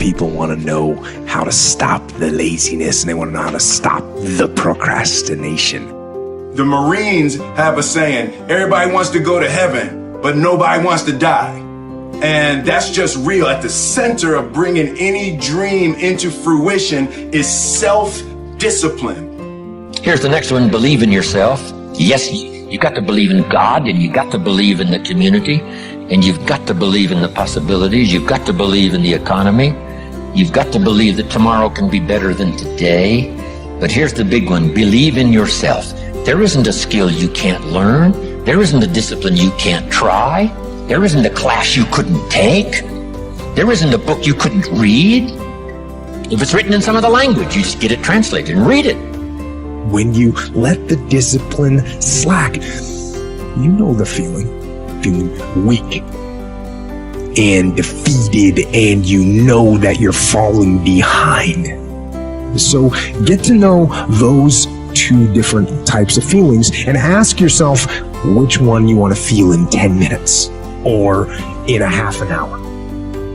people want to know how to stop the laziness, and they want to know how to stop the procrastination. The Marines have a saying, everybody wants to go to heaven, but nobody wants to die. And that's just real. At the center of bringing any dream into fruition is self-discipline. Here's the next one, believe in yourself. Yes, you got to believe in God, and you got to believe in the community, and you've got to believe in the possibilities. You've got to believe in the economy. You've got to believe that tomorrow can be better than today. But here's the big one, believe in yourself. There isn't a skill you can't learn. There isn't a discipline you can't try. There isn't a class you couldn't take. There isn't a book you couldn't read. If it's written in some other language, you just get it translated and read it. When you let the discipline slack, you know the feeling weak and defeated, and you know that you're falling behind. So get to know those two different types of feelings and ask yourself which one you want to feel in 10 minutes or in a half an hour.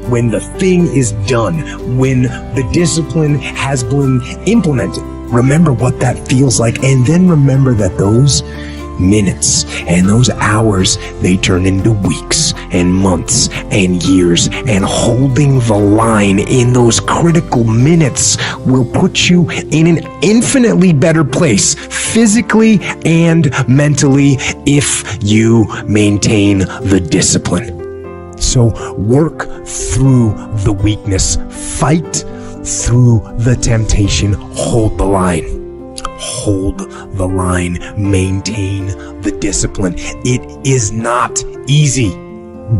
When the thing is done, when the discipline has been implemented, remember what that feels like, and then remember that those minutes and those hours, they turn into weeks and months and years, and holding the line in those critical minutes will put you in an infinitely better place, physically and mentally, if you maintain the discipline. So work through the weakness, fight through the temptation, hold the line. Hold the line, maintain the discipline. It is not easy,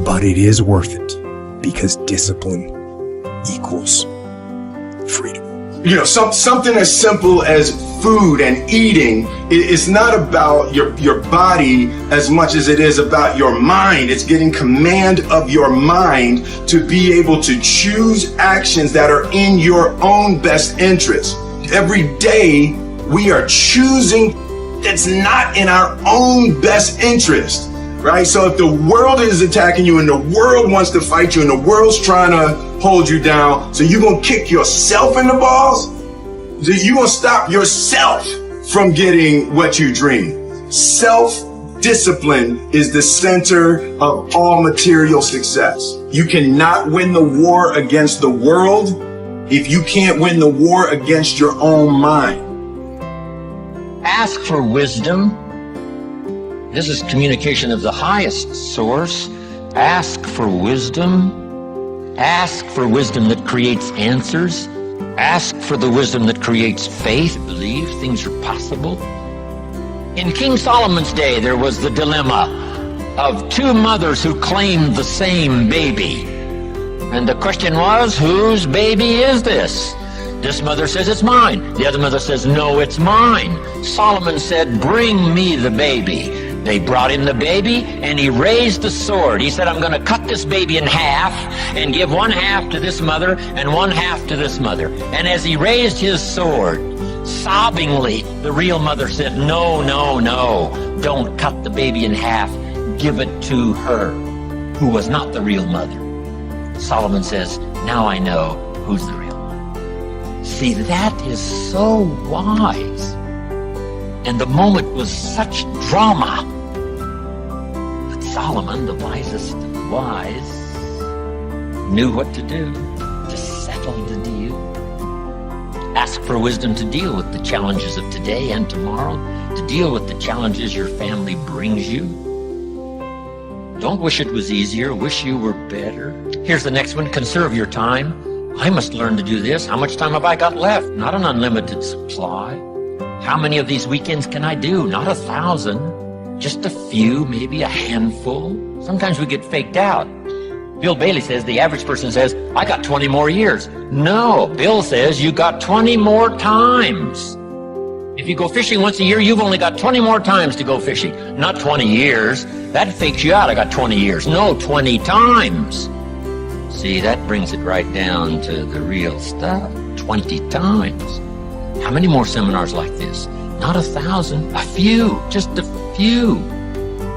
but it is worth it, because discipline equals freedom. You know, something as simple as food and eating is not about your body as much as it is about your mind. It's getting command of your mind to be able to choose actions that are in your own best interest. Every day, we are choosing that's not in our own best interest, right? So if the world is attacking you and the world wants to fight you and the world's trying to hold you down, so you're going to kick yourself in the balls? You're going to stop yourself from getting what you dream. Self-discipline is the center of all material success. You cannot win the war against the world if you can't win the war against your own mind. Ask for wisdom. This is communication of the highest source. Ask for wisdom. Ask for wisdom that creates answers. Ask for the wisdom that creates faith. Believe things are possible. In King Solomon's day, there was the dilemma of two mothers who claimed the same baby. And the question was, whose baby is this? This mother says, it's mine. The other mother says, no, it's mine. Solomon said, bring me the baby. They brought him the baby, and he raised the sword. He said, I'm going to cut this baby in half and give one half to this mother and one half to this mother. And as he raised his sword, sobbingly, the real mother said, no, no, no, don't cut the baby in half. Give it to her, who was not the real mother. Solomon says, now I know who's the real mother. See, that is so wise. And the moment was such drama. But Solomon, the wisest of the wise, knew what to do to settle the deal. Ask for wisdom to deal with the challenges of today and tomorrow, to deal with the challenges your family brings you. Don't wish it was easier, wish you were better. Here's the next one, conserve your time. I must learn to do this. How much time have I got left? Not an unlimited supply. How many of these weekends can I do? Not 1,000, just a few, maybe a handful. Sometimes we get faked out. Bill Bailey says, the average person says, I got 20 more years. No, Bill says you got 20 more times. If you go fishing once a year, you've only got 20 more times to go fishing, not 20 years. That fakes you out. I got 20 years. No, 20 times. See, that brings it right down to the real stuff. 20 times. How many more seminars like this? Not 1,000, a few, just a few.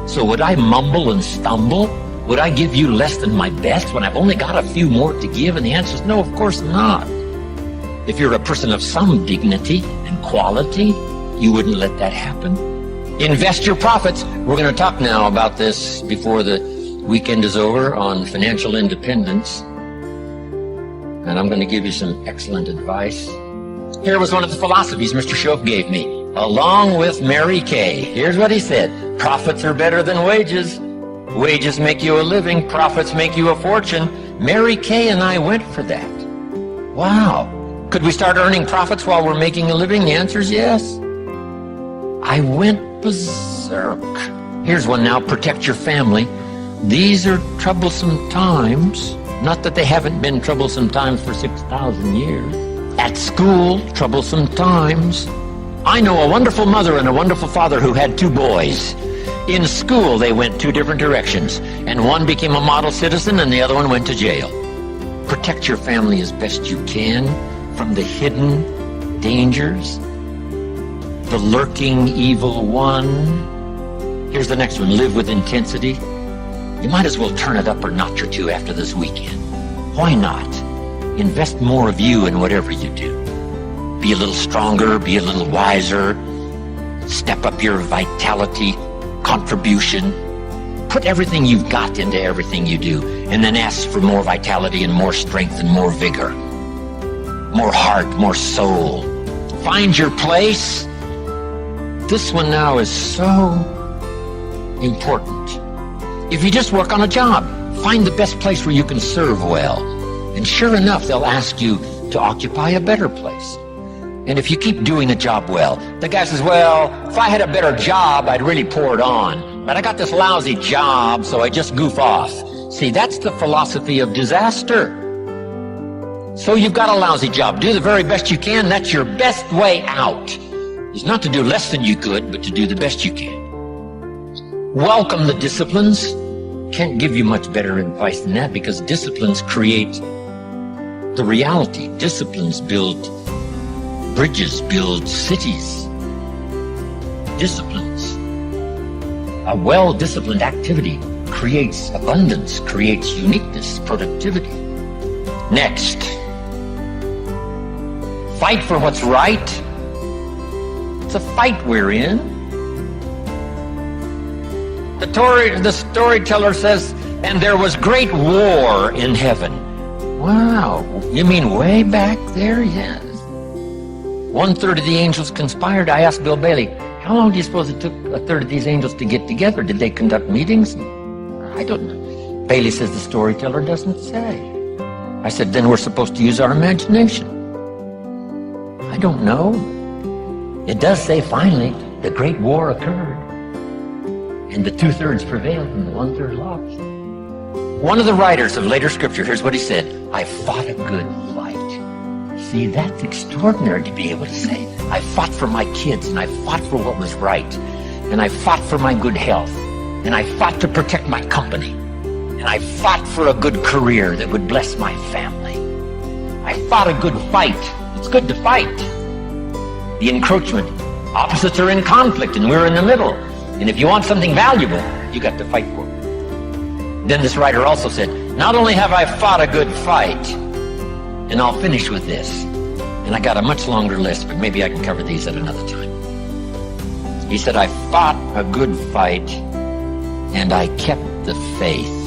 So would I mumble and stumble? Would I give you less than my best when I've only got a few more to give? And the answer is no, of course not. If you're a person of some dignity and quality, you wouldn't let that happen. Invest your profits. We're going to talk now about this before the weekend is over on financial independence. And I'm going to give you some excellent advice. Here was one of the philosophies Mr. Shoaff gave me, along with Mary Kay. Here's what he said. Profits are better than wages. Wages make you a living. Profits make you a fortune. Mary Kay and I went for that. Wow. Could we start earning profits while we're making a living? The answer is yes. I went berserk. Here's one now. Protect your family. These are troublesome times. Not that they haven't been troublesome times for 6,000 years. At school, troublesome times. I know a wonderful mother and a wonderful father who had 2 boys. In school, they went 2 different directions, and one became a model citizen and the other one went to jail. Protect your family as best you can from the hidden dangers, the lurking evil one. Here's the next one. Live with intensity. You might as well turn it up a notch or 2 after this weekend. Why not? Invest more of you in whatever you do. Be a little stronger, be a little wiser, step up your vitality, contribution. Put everything you've got into everything you do, and then ask for more vitality and more strength and more vigor, more heart, more soul. Find your place. This one now is so important. If you just work on a job, find the best place where you can serve well. And sure enough, they'll ask you to occupy a better place. And if you keep doing a job well, the guy says, well, if I had a better job, I'd really pour it on. But I got this lousy job, so I just goof off. See, that's the philosophy of disaster. So you've got a lousy job. Do the very best you can. That's your best way out. It's not to do less than you could, but to do the best you can. Welcome the disciplines. Can't give you much better advice than that, because disciplines create the reality. Disciplines build bridges, build cities. Disciplines. A well-disciplined activity creates abundance, creates uniqueness, productivity. Next, fight for what's right. It's a fight we're in. The storyteller says, and there was great war in heaven. Wow, you mean way back there? Yes. 1/3 of the angels conspired. I asked Bill Bailey, how long do you suppose it took 1/3 of these angels to get together? Did they conduct meetings? I don't know. Bailey says the storyteller doesn't say. I said, then we're supposed to use our imagination. I don't know. It does say finally the great war occurred, and the 2/3 prevailed and the 1/3 lost. One of the writers of later scripture, here's what he said: I fought a good fight. See, that's extraordinary to be able to say. I fought for my kids, and I fought for what was right, and I fought for my good health, and I fought to protect my company, and I fought for a good career that would bless my family. I fought a good fight. It's good to fight. The encroachment. Opposites are in conflict, and we're in the middle. And if you want something valuable, you got to fight for it. Then this writer also said, not only have I fought a good fight, and I'll finish with this, and I got a much longer list, but maybe I can cover these at another time. He said, I fought a good fight, and I kept the faith.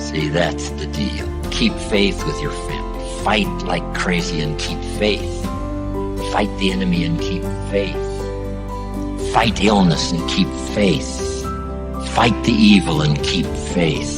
See, that's the deal. Keep faith with your family. Fight like crazy and keep faith. Fight the enemy and keep faith. Fight illness and keep faith. Fight the evil and keep faith.